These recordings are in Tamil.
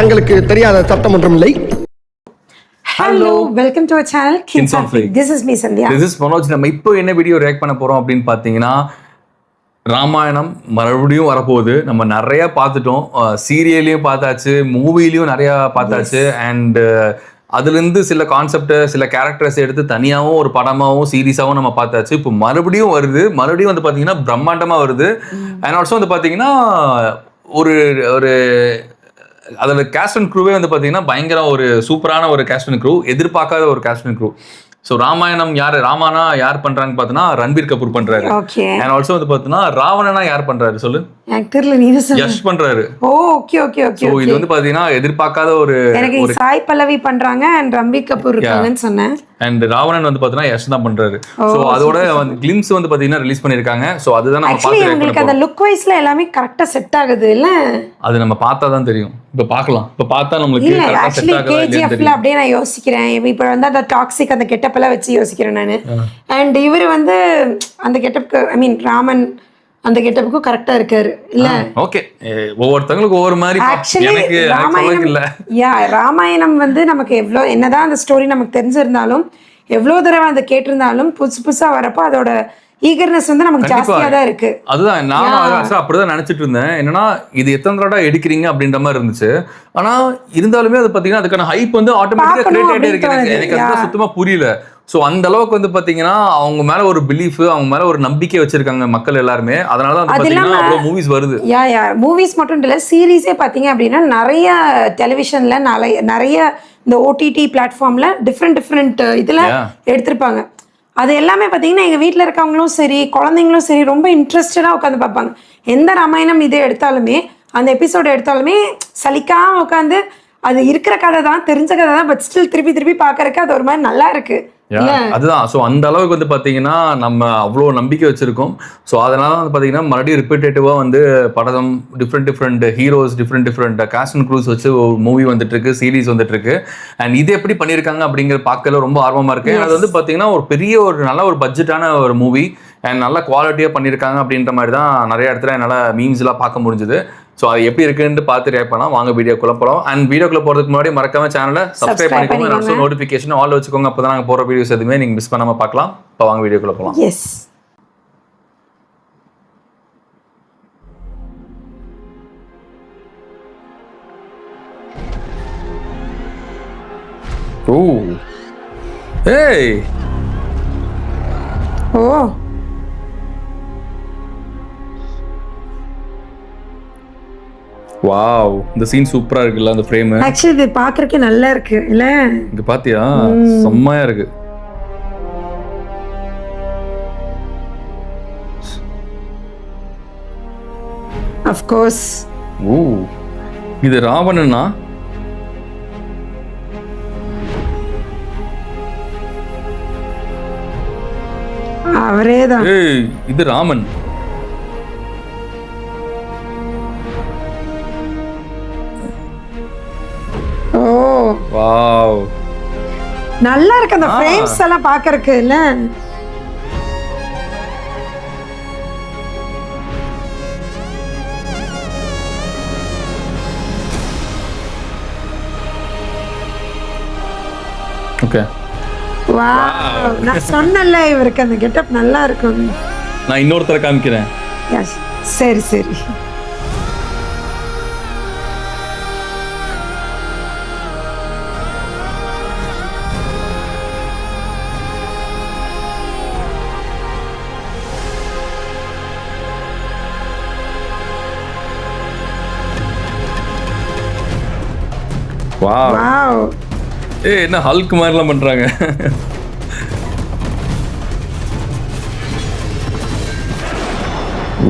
தங்களுக்கு தெரியாத சட்டம் ஒன்றும் இல்லை. Hello, welcome to our channel Kins on Fleek. This is me Sandhya. This is Manoj. நம்ம இப்போ என்ன வீடியோ ரியாக்ட் பண்ண போறோம் அப்படின்னு பார்த்தீங்கன்னா, ராமாயணம் மறுபடியும் வரப்போகுது. நம்ம நிறைய பார்த்துட்டோம், சீரியல்லையும் பார்த்தாச்சு, மூவிலையும் நிறைய பார்த்தாச்சு. அண்ட் அதுலேருந்து சில கான்செப்ட், சில கேரக்டர்ஸ் எடுத்து தனியாகவும் ஒரு படமாகவும் சீரீஸாகவும் நம்ம பார்த்தாச்சு. இப்போ மறுபடியும் வருது. மறுபடியும் வந்து பார்த்தீங்கன்னா பிரம்மாண்டமாக வருது. அண்ட் ஆல்சோ வந்து பார்த்தீங்கன்னா ஒரு ஒரு அதோட கேஸ்ட் அண்ட் க்ரூவே வந்து பார்த்தீங்கன்னா பயங்கர ஒரு சூப்பரான ஒரு கேஸ்ட் அண்ட் க்ரூ, எதிர்பார்க்காத ஒரு cast and crew. So Ramayanam ராமானா யார் பண்றாங்கன்னு பார்த்தோன்னா ரன்பீர் கபூர் பண்றாரு. அண்ட் ஆல்சோ வந்து பார்த்தீங்கன்னா ராவணனா யார் பண்றாரு சொல்லு? யஷ் பண்றாரு. Okay okay okay. ஸோ இது வந்து பார்த்தீங்கன்னா எதிர்பார்க்காத ஒரு சாய் பல்லவி பண்றாங்க அண்ட் ரன்பீர் கபூர் இருக்காங்கன்னு சொன்னேன். அண்ட் ராவணன் வந்து பார்த்தீங்கன்னா யஷ் தான் பண்றாரு. ஸோ அதோட கிளிம்ஸ் வந்து பார்த்தீங்கன்னா ரிலீஸ் பண்ணியிருக்காங்க. ஸோ அதுதான் நம்ம பார்த்து உங்களுக்கு அந்த லுக் வைஸ்ல எல்லாமே கரெக்டா செட் ஆகுது இல்ல? அது நம்ம பார்த்தா தான் தெரியும். இப்போ பார்க்கலாம், இப்போ பார்த்தா நம்மளுக்கு கரெக்டா செட் ஆகுது. கேஜிஎஃப்ல அப்படியே நான் யோசிக்கிறேன். இப்போ வந்து அந்த டாக்ஸிக் அந்த கெட்டப் எல்லாம் வச்சு யோசிக்கிறேன் நான். அண்ட் இவர் வந்து அந்த கெட்டப்க்கு ஐ மீன் ராமன் அந்த கெட்டப்புக்கு கரெக்டா இருக்காரு இல்ல? ஓகே, ஒவ்வொருத்தங்களுக்கு ஒவ்வொரு மாதிரி. எனக்கு ராமாயணம் இல்ல. ராமாயணம் வந்து நமக்கு எவ்வளோ என்னதான் அந்த ஸ்டோரி நமக்கு தெரிஞ்சிருந்தாலும், எவ்வளோ தடவை அந்த கேட்டிருந்தாலும் புதுசு புதுசா வரப்போ அதோட ஈகர்னஸ் வந்து நமக்கு ஜாஸ்தியா தான் இருக்கு. அதுதான் நானும் அப்படிதான் நினைச்சிட்டு இருந்தேன். என்னன்னா இது எத்தனை தடவை எடுக்கிறீங்க அப்படின்ற மாதிரி இருந்துச்சு. ஆனா இருந்தாலுமே அது பாத்தீங்கன்னா அதுக்கான ஹைப் வந்து ஆட்டோமேட்டிக்கா கிரியேட் ஆகிட்டே இருக்கு. எனக்கு அதுதான் சுத்தமா புரியல. ஸோ அந்த அளவுக்கு வந்து பாத்தீங்கன்னா அவங்க மேல ஒரு பிலீஃப், அவங்க மேல ஒரு நம்பிக்கை வச்சிருக்காங்க மக்கள் எல்லாருமே. அதனால தான் பாத்தீங்கன்னா அவ்வளவு மூவிஸ் வருது. மூவிஸ் மட்டும் இல்ல, சீரீஸே பாத்தீங்க அப்படின்னா நிறைய டெலிவிஷன்ல நிறைய இந்த ஓடிடி பிளாட்ஃபார்ம்ல டிஃப்ரெண்ட் இதுல எடுத்திருப்பாங்க. அது எல்லாமே பார்த்தீங்கன்னா எங்கள் வீட்டில் இருக்கவங்களும் சரி, குழந்தைங்களும் சரி ரொம்ப இன்ட்ரெஸ்டடாக உட்காந்து பார்ப்பாங்க. எந்த ராமாயணம் இது எடுத்தாலுமே, அந்த எபிசோடு எடுத்தாலுமே சலிக்காமல் உட்காந்து அது இருக்கிற கதை தான், தெரிஞ்ச கதை தான், பட் ஸ்டில் திருப்பி பார்க்கறதுக்கு அது ஒரு மாதிரி நல்லா இருக்கு. அதுதான். ஸோ அந்த அளவுக்கு வந்து பார்த்தீங்கன்னா நம்ம அவ்வளோ நம்பிக்கை வச்சிருக்கோம். ஸோ அதனால வந்து பார்த்தீங்கன்னா மறுபடியும் ரிப்பீட்டேட்டிவாக வந்து படம் different heroes, different cost and cruise வச்சு ஒரு மூவி வந்துட்டு இருக்கு, சீரீஸ் வந்துட்டு இருக்கு. அண்ட் இது எப்படி பண்ணியிருக்காங்க அப்படிங்கிற பார்க்கல ரொம்ப ஆர்வமாக இருக்கு. அது வந்து பார்த்தீங்கன்னா ஒரு பெரிய நல்ல ஒரு பட்ஜெட்டான ஒரு மூவி அண்ட் நல்ல குவாலிட்டியாக பண்ணியிருக்காங்க அப்படின்ற மாதிரி தான் நிறைய இடத்துல என்னால் மீம்ஸ்லாம் பார்க்க முடிஞ்சுது. ஸோ அது எப்படி இருக்குன்னு பார்த்து ரியாக்ட் பண்ணலாம். வாங்க வீடியோக்குள்ள போகிறோம். அண்ட் வீடியோக்குள்ள போகிறதுக்கு முன்னாடி மறக்காம சேனலை சப்ஸ்கிரைப் பண்ணிக்கோங்க. நோட்டிஃபிகேஷன் ஆல் வச்சுக்கோங்க. அப்போ தான் நாங்கள் போகிற வீடியோஸ் எதுவுமே நீங்கள் மிஸ் பண்ணாமல் பார்க்கலாம். இப்போ வாங்க வீடியோக்குள்ள போகலாம். எஸ். ஓ ஏய் ஓ வாவ், இந்த சீன் சூப்பரா இருக்குல்ல, அந்த ஃப்ரேம். ஆக்சுவலி இது பார்க்கறதுக்கு நல்லா இருக்கு இல்ல? இங்க பாத்தியா, செம்மையா இருக்கு. Of course. ஓ இது ராவணனா? அவரேதான். ஏய் இது ராமன். வாவ், நல்லா இருக்கு அந்த ஃப்ரேம்ஸ் எல்லாம் பார்க்கறதுக்கு இல்ல? ஓகே. வாவ், நான் சொன்னல இவருக்கு அந்த கெட்டப் நல்லா இருக்கும். நான் இன்னொருத்தர காமிக்கிறேன். எஸ், சரி சரி. வாவ், ஏய் என்ன ஹல்க் மாதிரிலாம் பண்றாங்க.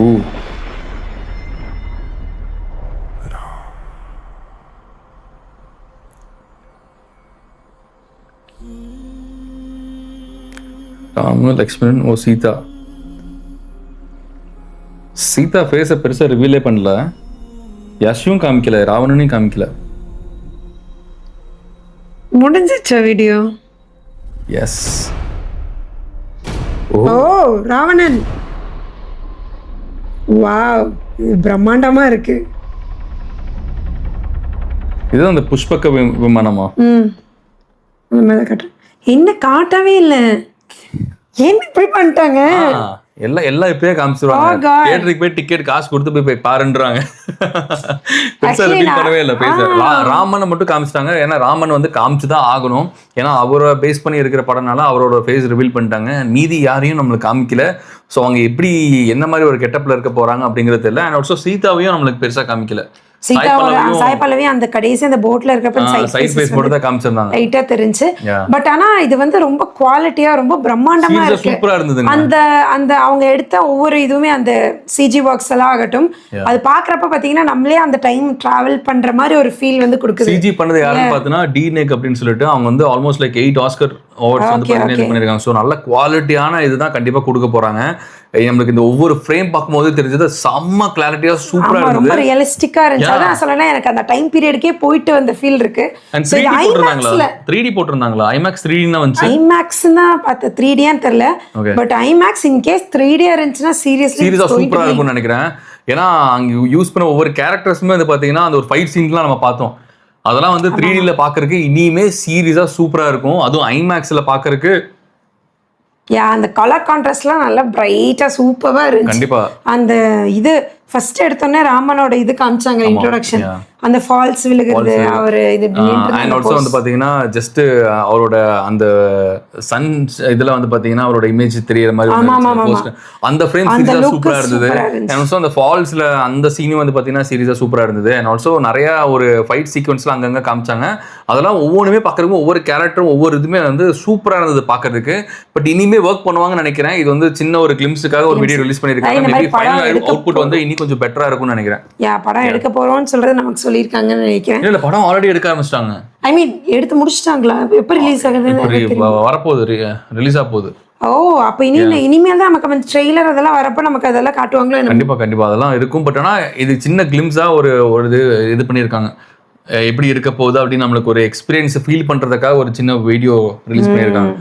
ஓ ராம லக்ஷ்மணன் ஓ சீதா. சீதா ஃபேஸை பெருசா ரிவீலே பண்ணல, யஷும் காமிக்கல, ராவணனையும் காமிக்கல. முடிஞ்சிச்சா வீடியோ? எஸ். ஓ ராவணன். வாவ், பிரம்மாண்டமா இருக்கு. இதுதான் அந்த புஷ்பக விமானமா? அந்த மாதிரி காட்டுறேன். என்ன காட்டவே இல்லை, என்ன இப்படி பண்ணிட்டாங்க? எல்லாம் இப்பயே காமிச்சிருவாங்க. தியேட்டருக்கு போய் டிக்கெட் காசு கொடுத்து போய் பாருன்றாங்க. பெருசா ரிவீல் பண்ணவே இல்லை. ராமனை மட்டும் காமிச்சிட்டாங்க. ஏன்னா ராமன் வந்து காமிச்சுதான் ஆகணும். ஏன்னா அவரை பேஸ் பண்ணி இருக்கிற படம்னால அவரோட ஃபேஸ் ரிவீல் பண்ணிட்டாங்க. மீதி யாரையும் நம்மளுக்கு காமிக்கல. ஸோ அவங்க எப்படி என்ன மாதிரி ஒரு கெட்டப்ல இருக்க போறாங்க அப்படிங்கிறது தெரியல. அண்ட் ஆல்சோ சீதாவையும் நம்மளுக்கு பெருசா காமிக்கல. சாய் பல்லவி அந்த கடைசி அந்த போட்ல இருக்கப்ப சைட் ஃபேஸ் மட்டும் தான் காமிச்சிருந்தாங்க. லைட்டா தெரிஞ்சு. பட் ஆனா இது வந்து ரொம்ப குவாலிட்டியா ரொம்ப பிரம்மாண்டமா இருக்கு. சூப்பரா இருந்தது. அந்த அந்த அவங்க எடுத்த ஒவ்வொரு இதுவுமே அந்த சிஜி ஒர்க்ஸ் எல்லாம் ஆகட்டும், அது பாக்குறப்ப பாத்தீங்கன்னா நம்மளே அந்த டைம் டிராவல் பண்ற மாதிரி ஒரு ஃபீல் வந்து கொடுக்குது. சிஜி பண்ணது யாருன்னு பார்த்தீங்கன்னா டிநெக் அப்படின்னு சொல்லிட்டு அவங்க வந்து ஆல்மோஸ்ட் லைக் 8 ஆஸ்கர் அவார்ட்ஸ் வந்து பண்ணிருக்காங்க. ஸோ நல்ல குவாலிட்டியான இதுதான் கண்டிப்பா கொடுக்க போறாங்க. நம்மளுக்கு இந்த ஒவ்வொரு ஃப்ரேம் பார்க்கும்போது தெரிஞ்சது செம்ம கிளாரிட்டியா சூப்பரா இருந்தது. ரொம்ப ரியலிஸ்டிக்கா இருந்துச்சு. அதான் சொல்லலாம், எனக்கு அந்த டைம் பீரியடுக்கே போயிட்டு வந்த ஃபீல் இருக்கு. 3D போட்டிருந்தாங்களா? ஐமேக்ஸ் 3D வந்துச்சு. ஐமேக்ஸ் தான் பார்த்த 3Dன்னு தெரியல. But IMAX in case 3D இருந்துச்சுன்னா சீரியஸா சூப்பரா இருக்கும்னு நினைக்கிறேன். ஏன்னா அங்க யூஸ் பண்ண ஒவ்வொரு கேரக்டர்ஸுமே வந்து பாத்தீங்கன்னா அந்த ஒரு ஃபைட் சீன்லாம் நம்ம பார்த்தோம். அதெல்லாம் வந்து 3Dல பாக்குறதுக்கு இனிமே சீரியஸா சூப்பரா இருக்கும். அதுவும் ஐமேக்ஸ்ல பாக்குறதுக்கு அந்த கலர் கான்ட்ராஸ்ட்லாம் நல்லா பிரைட்டா சூப்பரா இருந்துச்சு. கண்டிப்பா அந்த இது ஃபர்ஸ்ட் எடுத்தோடனே ராமனோட இது காமிச்சாங்க, இன்ட்ரோடக்ஷன், அந்த ஃபால்ஸ் விழுகிறது, அவர் இது அண்ட் ஆல்சோ வந்து பாத்தீங்கன்னா ஜஸ்ட் அவரோட அந்த சன் இதுல வந்து பாத்தீங்கன்னா அவரோட இமேஜ் தெரியற மாதிரி அந்த ஃப்ரேம் சீரியஸா சூப்பரா இருந்தது. அண்ட் ஆல்சோ அந்த ஃபால்ஸ்ல அந்த சீனும் வந்து பாத்தீங்கன்னா சீரியஸா சூப்பரா இருந்தது. அண்ட் ஆல்சோ நிறைய ஒரு ஃபைட் சீக்வன்ஸ்ல அங்கங்க காமிச்சாங்க. அதெல்லாம் ஒவ்வொன்றுமே பாக்குறதுக்கு ஒவ்வொரு கேரக்டரும் ஒவ்வொரு இதுமே வந்து சூப்பரா இருந்தது பாக்குறதுக்கு. பட் இனிமே ஒர்க் பண்ணுவாங்கன்னு நினைக்கிறேன். இது வந்து சின்ன ஒரு கிளிம்ஸுக்காக ஒரு வீடியோ ரிலீஸ் பண்ணிருக்காங்க. மேபி ஃபைனல் அவுட்புட் வந்து இன்னி கொஞ்சம் பெட்டரா இருக்கும்னு நினைக்கிறேன். படம் எடுக்க போறோம்னு சொல்றது நமக்கு சொல்லிருக்காங்கன்னு நினைக்கிறேன். இல்ல படம் ஆல்ரெடி எடுக்க ஆரம்பிச்சிட்டாங்க. ஐ மீன் எடுத்து முடிச்சிட்டாங்களா? எப்ப ரிலீஸ் ஆகுது? வரப்போகுது, ரிலீஸ் ஆக போகுது. அப்ப இனிமேல் தான் நமக்கு அந்த ட்ரெய்லர் அதெல்லாம் வரப்ப நமக்கு அதெல்லாம் காட்டுவாங்களோ? கண்டிப்பா அதெல்லாம் இருக்கும். பட் ஆனா இது சின்ன கிளிம்ஸா ஒரு இது பண்ணிருக்காங்க. எப்படி இருக்க போகுது அப்படின்னு நம்மளுக்கு ஒரு எக்ஸ்பீரியன்ஸ் ஃபீல் பண்றதுக்காக ஒரு சின்ன வீடியோ ரிலீஸ் பண்ணிருக்காங்க.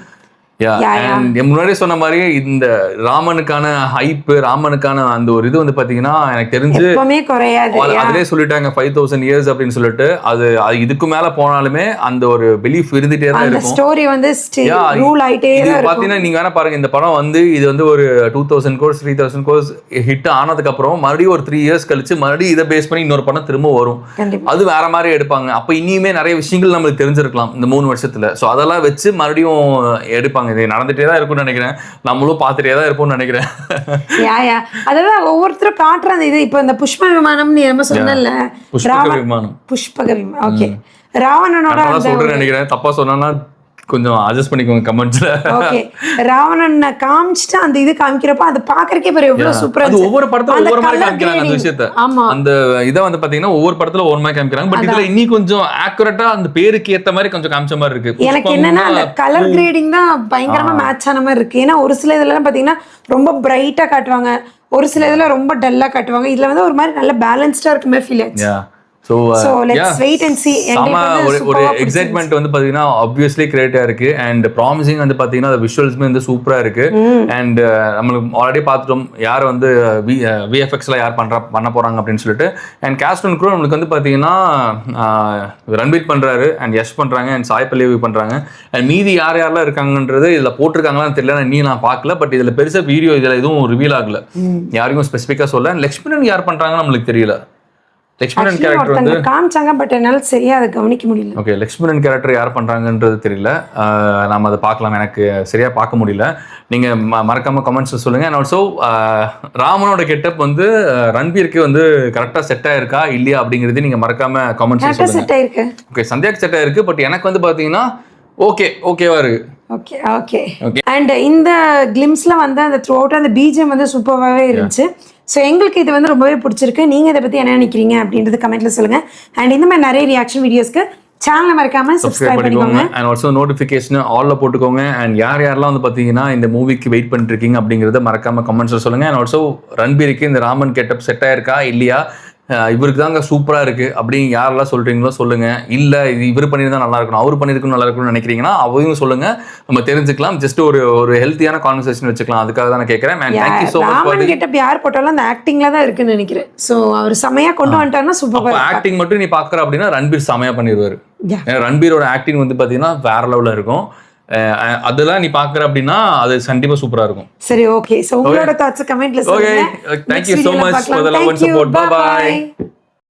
முன்னாடியே சொன்ன மாதிரி இந்த ராமனுக்கான ஹைப், ராமனுக்கான அந்த ஒரு இது வந்து பாத்தீங்கன்னா எனக்கு தெரிஞ்சு அதிலே சொல்லிட்டாங்க 5000 years அப்படின்னு சொல்லிட்டு. அது இதுக்கு மேல போனாலுமே அந்த ஒரு பிலீஃப் இருந்துட்டே தான் இருக்கும். ஸ்டோரி வந்து ரூல் ஆயிட்டே இருக்கும். பாத்தீங்கன்னா நீங்க வேணா பாருங்க, இந்த படம் வந்து இது வந்து ஒரு 2000 crores 3000 crores ஹிட் ஆனதுக்கு அப்புறம் மறுபடியும் ஒரு 3 years கழிச்சு மறுபடியும் இதை பேஸ் பண்ணி இன்னொரு படம் திரும்ப வரும். அது வேற மாதிரி எடுப்பாங்க. அப்ப இனியுமே நிறைய விஷயங்கள் நம்மளுக்கு தெரிஞ்சிருக்கலாம் இந்த 3 வருஷத்துல. சோ அதெல்லாம் வச்சு மறுபடியும் எடுப்பாங்க. இது நடந்துட்டே தான் இருக்கும்னு நினைக்கிறேன். நம்மளும் பார்த்துட்டே தான் இருப்போம்னு நினைக்கிறேன். அதான் ஒவ்வொருத்தரும் காட்டுறாங்க. இது இப்போ இந்த புஷ்ப விமானம் நீ என்ன சொன்னல, புஷ்பக விமானம், புஷ்பக விமானம். ஓகே, ராவணனோட சொல்றேன் நினைக்கிறேன். தப்பா சொன்னா கொஞ்சம் அட்ஜஸ்ட் பண்ணிக்கோங்க கமெண்ட்ஸ்ல. ஓகே, ராவணனை காமிச்சிட்டு அந்த இது காமிக்கிறப்ப அது பாக்குறதுக்கே பாரு எவ்வளவு சூப்பரா இருக்கு. ஒவ்வொரு படத்துல ஒவ்வொரு மாதிரி காமிக்கிறாங்க அந்த விஷயத்தை. அந்த இத வந்து பாத்தீங்கன்னா ஒவ்வொரு படத்துல ஒவ்வொரு மாதிரி காமிக்கிறாங்க. பட் இதுல இன்னி கொஞ்சம் ஆக்குரேட்டா அந்த பேருக்கு ஏத்த மாதிரி கொஞ்சம் காமிச்ச மாதிரி இருக்கு. எனக்கு என்னன்னா அந்த கலர் கிரேடிங் தான் பயங்கரமா மேட்ச் ஆன மாதிரி இருக்கு. ஏன்னா ஒரு சில இதெல்லாம் பாத்தீங்கன்னா ரொம்ப பிரைட்டா காட்டுவாங்க, ஒரு சில இதுல ரொம்ப டல்லா காட்டுவாங்க. இதுல வந்து ஒரு மாதிரி நல்ல பேலன்ஸ்டா இருக்க மாதிரி ஃபீல் ஆச்சு. So let's wait and see. ஒரு எக்ஸைட்மெண்ட் வந்து பாத்தீங்கன்னா obviously கிரியேட்டா இருக்கு. அண்ட் ப்ராமிசிங் வந்து பாத்தீங்கன்னா அந்த விஷுவல்ஸ்மே வந்து சூப்பரா இருக்கு. அண்ட் நம்மளுக்கு ஆல்ரெடி பார்த்துட்டோம் யார் வந்து விஎஃப்எக்ஸ்ல யார் பண்ண போறாங்க அப்படின்னு சொல்லிட்டு. அண்ட் காஸ்ட் அண்ட் க்ரூ நம்மளுக்கு வந்து பாத்தீங்கன்னா ரன்வீர் பண்றாரு, அண்ட் யஷ் பண்றாங்க, அண்ட் சாய் பல்லவி பண்றாங்க. அண்ட் மீதி யாரெல்லாம் இருக்காங்கன்றது இதுல போட்டிருக்காங்களான்னு தெரியல, நான் பார்க்கல. பட் இதுல பெருசா வீடியோ இதுல எதுவும் ரிவீல் ஆகல, யாருக்கும் ஸ்பெசிஃபிக்கா சொல்ல. லக்ஷ்மணன் யார் பண்றாங்கன்னு நம்மளுக்கு தெரியல. லக்ஷ்மணன் கேரக்டர் வந்து காமிச்சாங்க, பட் என்னால சரியா அதை கவனிக்க முடியல. ஓகே, லக்ஷ்மணன் கேரக்டர் யார் பண்றாங்கன்றது தெரியல. நாம அதை பார்க்கலாம். எனக்கு சரியா பார்க்க முடியல. நீங்க மறக்காம கமெண்ட்ஸ்ல சொல்லுங்க. அண்ட் ஆல்சோ ராமனோட கெட்டப் வந்து ரன்வீருக்கு வந்து கரெக்டா செட் ஆயிருக்கா இல்லையா அப்படிங்கறது நீங்க மறக்காம கமெண்ட்ஸ்ல சொல்லுங்க. செட் ஆயிருக்கு. ஓகே, சந்தியாக்கு செட் ஆயிருக்கு. பட் எனக்கு வந்து பாத்தீங்கன்னா ஓகேவா இருக்கு. ஓகே. அண்ட் இந்த கிளிம்ஸ்ல வந்து அந்த த்ரூ அவுட் அந்த பிஜிஎம் வந்து சூப்பராகவே இருந்துச்சு. ஸோ எங்களுக்கு இது வந்து ரொம்பவே பிடிச்சிருக்கு. நீங்கள் இதை பற்றி என்ன நினைக்கிறீங்க அப்படின்றது கமெண்ட்ல சொல்லுங்க. அண்ட் இந்த மாதிரி நிறைய ரியாக்ஷன் வீடியோஸ்க்கு சேனலை மறக்காம சப்ஸ்கிரைப் பண்ணிக்கோங்க. அண்ட் ஆல்சோ நோட்டிஃபிகேஷன் ஆல்ல போட்டுக்கோங்க. அண்ட் யாரெல்லாம் வந்து பார்த்தீங்கன்னா இந்த மூவிக்கு வெயிட் பண்ணிட்டு இருக்கீங்க அப்படிங்கிறத மறக்காம கமெண்ட்ஸ்ல சொல்லுங்க. அண்ட் ஆல்சோ ரன்வீருக்கு இந்த ராமன் கெட்டப் செட் ஆயிருக்கா இல்லையா, இவருக்கு தாங்க சூப்பரா இருக்கு அப்படின்னு யாரெல்லாம் சொல்றீங்களோ சொல்லுங்க. இல்ல இது இவர் பண்ணியிருந்தா நல்லா இருக்கணும், அவர் பண்ணியிருக்கணும் நல்லா இருக்கணும்னு நினைக்கிறீங்கன்னா அவையும் சொல்லுங்க, நம்ம தெரிஞ்சுக்கலாம். ஜஸ்ட் ஒரு ஹெல்த்தியான கான்வர்சேஷன் வச்சுக்கலாம். அதுக்காக தான் நான் கேட்கறேன். Ma'am thank you so much. Raman getup யார் போட்டாலும் அந்த ஆக்டிங்ல தான் இருக்குன்னு நினைக்கிறேன். ஸோ அவர் செமையா கொண்டு வந்துட்டாருன்னா சூப்பர். ஆக்டிங் மட்டும் நீ பாக்குற அப்படின்னா ரன்பீர் செமையா பண்ணிடுவாரு. ரன்பீரோட ஆக்டிங் வந்து பாத்தீங்கன்னா வேற லெவல்ல இருக்கும். அதெல்லாம் நீ பாக்குற அப்படின்னா அது கண்டிப்பா சூப்பரா இருக்கும். சரி, ஓகே. சோ உங்களோட தாட்ஸ் கமெண்ட்ல சொல்லுங்க. Okay, thank you so much for the love and support. Bye bye.